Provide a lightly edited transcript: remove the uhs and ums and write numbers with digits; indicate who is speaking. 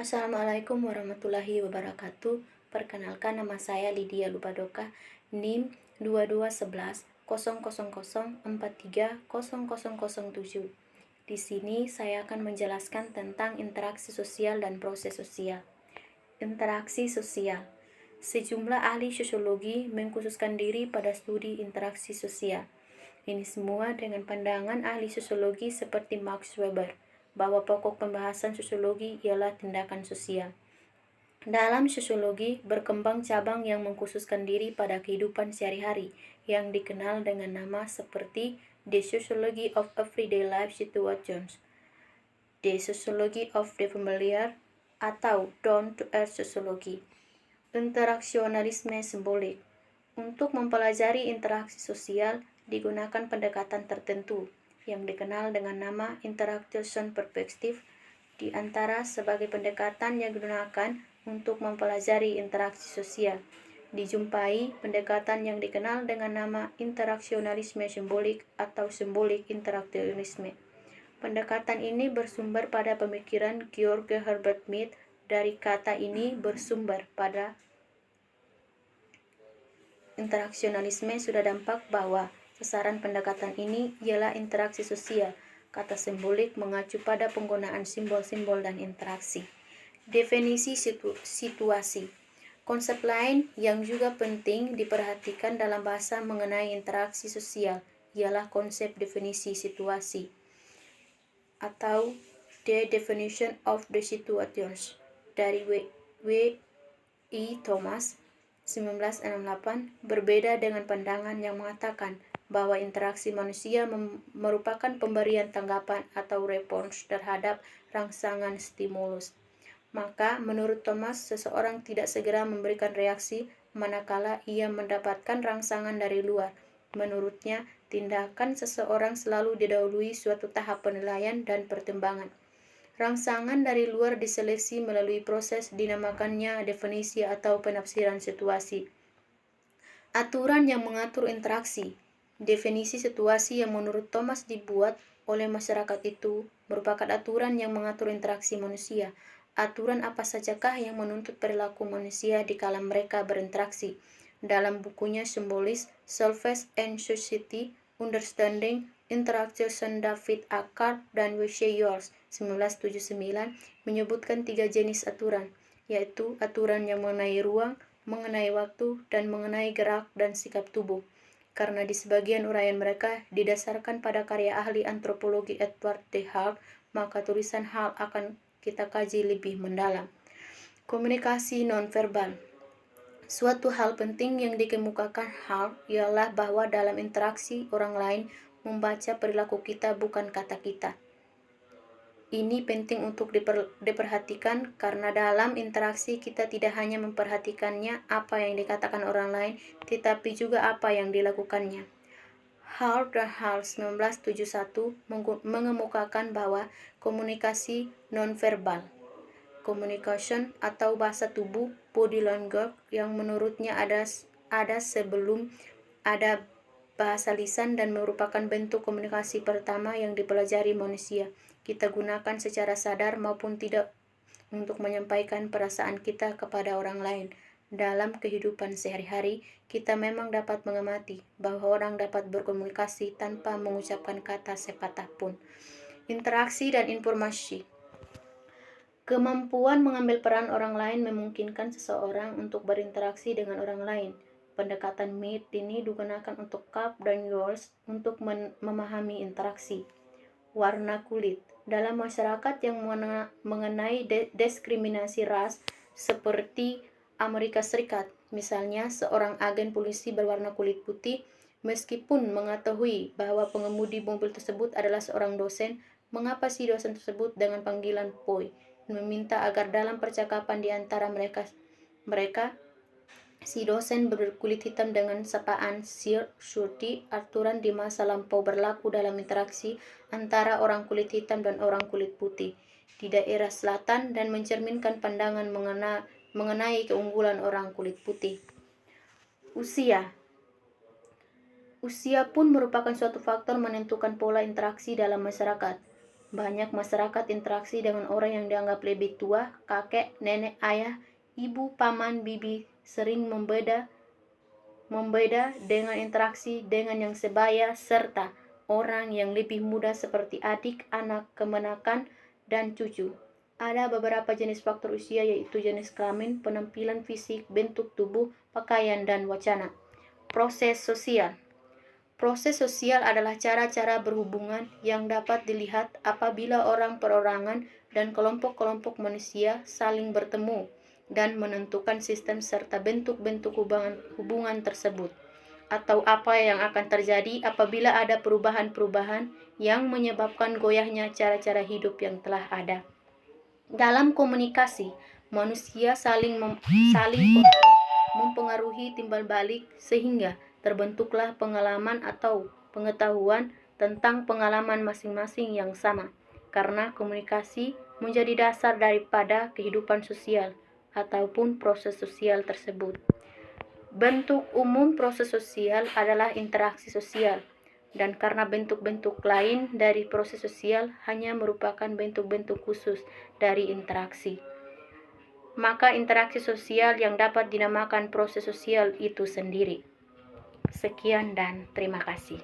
Speaker 1: Assalamualaikum warahmatullahi wabarakatuh. Perkenalkan, nama saya Lydia Lubadoka, NIM 22110004300007. Di sini saya akan menjelaskan tentang interaksi sosial dan proses sosial. Interaksi sosial. Sejumlah ahli sosiologi mengkhususkan diri pada studi interaksi sosial. Ini semua dengan pandangan ahli sosiologi seperti Max Weber, bahwa pokok pembahasan sosiologi ialah tindakan sosial. Dalam sosiologi, berkembang cabang yang mengkhususkan diri pada kehidupan sehari-hari, yang dikenal dengan nama seperti The Sociology of Everyday Life Situations, The Sociology of the Familiar, atau Down-to-Earth Sociology. Interaksionalisme simbolik. Untuk mempelajari interaksi sosial, digunakan pendekatan tertentu yang dikenal dengan nama interaction perspective, di antara sebagai pendekatan yang digunakan untuk mempelajari interaksi sosial. Dijumpai pendekatan yang dikenal dengan nama interaksionalisme simbolik atau simbolik interaksionalisme. Pendekatan ini bersumber pada pemikiran Georg Herbert Mead. Dari kata ini bersumber pada interaksionalisme sudah dampak bahwa sasaran pendekatan ini ialah interaksi sosial. Kata simbolik mengacu pada penggunaan simbol-simbol dan interaksi. Definisi situasi. Konsep lain yang juga penting diperhatikan dalam bahasa mengenai interaksi sosial ialah konsep definisi situasi atau the definition of the situations dari W.I. Thomas 1968, berbeda dengan pandangan yang mengatakan bahwa interaksi manusia merupakan pemberian tanggapan atau respons terhadap rangsangan stimulus. Maka, menurut Thomas, seseorang tidak segera memberikan reaksi manakala ia mendapatkan rangsangan dari luar. Menurutnya, tindakan seseorang selalu didahului suatu tahap penilaian dan pertimbangan. Rangsangan dari luar diseleksi melalui proses dinamakannya definisi atau penafsiran situasi. Aturan yang mengatur interaksi. Definisi situasi yang menurut Thomas dibuat oleh masyarakat itu merupakan aturan yang mengatur interaksi manusia. Aturan apa sajakah yang menuntut perilaku manusia di kala mereka berinteraksi? Dalam bukunya Symbolism, Self and Society, Understanding Interaction, David Akar dan W.C. Yours 1979 menyebutkan 3 jenis aturan, yaitu aturan yang mengenai ruang, mengenai waktu, dan mengenai gerak dan sikap tubuh. Karena di sebagian uraian mereka didasarkan pada karya ahli antropologi Edward de Hart, maka tulisan Hart akan kita kaji lebih mendalam. Komunikasi nonverbal. Suatu hal penting yang dikemukakan Hart ialah bahwa dalam interaksi orang lain membaca perilaku kita bukan kata kita. Ini penting untuk diperhatikan karena dalam interaksi kita tidak hanya memperhatikannya apa yang dikatakan orang lain, tetapi juga apa yang dilakukannya. Hart dan Hart 1971 mengemukakan bahwa komunikasi nonverbal, communication atau bahasa tubuh, body language, yang menurutnya ada sebelum ada bahasa lisan dan merupakan bentuk komunikasi pertama yang dipelajari manusia. Kita gunakan secara sadar maupun tidak untuk menyampaikan perasaan kita kepada orang lain. Dalam kehidupan sehari-hari, kita memang dapat mengamati bahwa orang dapat berkomunikasi tanpa mengucapkan kata sepatah pun. Interaksi dan informasi. Kemampuan mengambil peran orang lain memungkinkan seseorang untuk berinteraksi dengan orang lain. Pendekatan Mead ini digunakan untuk Karp dan Yours untuk memahami interaksi. Warna kulit. Dalam masyarakat yang mengenai diskriminasi ras seperti Amerika Serikat, misalnya seorang agen polisi berwarna kulit putih, meskipun mengetahui bahwa pengemudi mobil tersebut adalah seorang dosen, mengapa si dosen tersebut dengan panggilan Boy meminta agar dalam percakapan di antara mereka si dosen berkulit hitam dengan sapaan Sir Shorty. Aturan di masa lampau berlaku dalam interaksi antara orang kulit hitam dan orang kulit putih di daerah selatan dan mencerminkan pandangan mengenai keunggulan orang kulit putih. Usia pun merupakan suatu faktor menentukan pola interaksi dalam masyarakat. Banyak masyarakat interaksi dengan orang yang dianggap lebih tua, kakek, nenek, ayah, ibu, paman, bibi, sering membeda dengan interaksi dengan yang sebaya, serta orang yang lebih muda seperti adik, anak, kemenakan, dan cucu. Ada beberapa jenis faktor usia, yaitu jenis kelamin, penampilan fisik, bentuk tubuh, pakaian, dan wacana. Proses sosial. Proses sosial adalah cara-cara berhubungan yang dapat dilihat apabila orang perorangan dan kelompok-kelompok manusia saling bertemu dan menentukan sistem serta bentuk-bentuk hubungan tersebut, atau apa yang akan terjadi apabila ada perubahan-perubahan yang menyebabkan goyahnya cara-cara hidup yang telah ada. Dalam komunikasi, manusia saling mempengaruhi timbal balik sehingga terbentuklah pengalaman atau pengetahuan tentang pengalaman masing-masing yang sama, karena komunikasi menjadi dasar daripada kehidupan sosial ataupun proses sosial tersebut. Bentuk umum proses sosial adalah interaksi sosial, dan karena bentuk-bentuk lain dari proses sosial hanya merupakan bentuk-bentuk khusus dari interaksi, maka interaksi sosial yang dapat dinamakan proses sosial itu sendiri. Sekian dan terima kasih.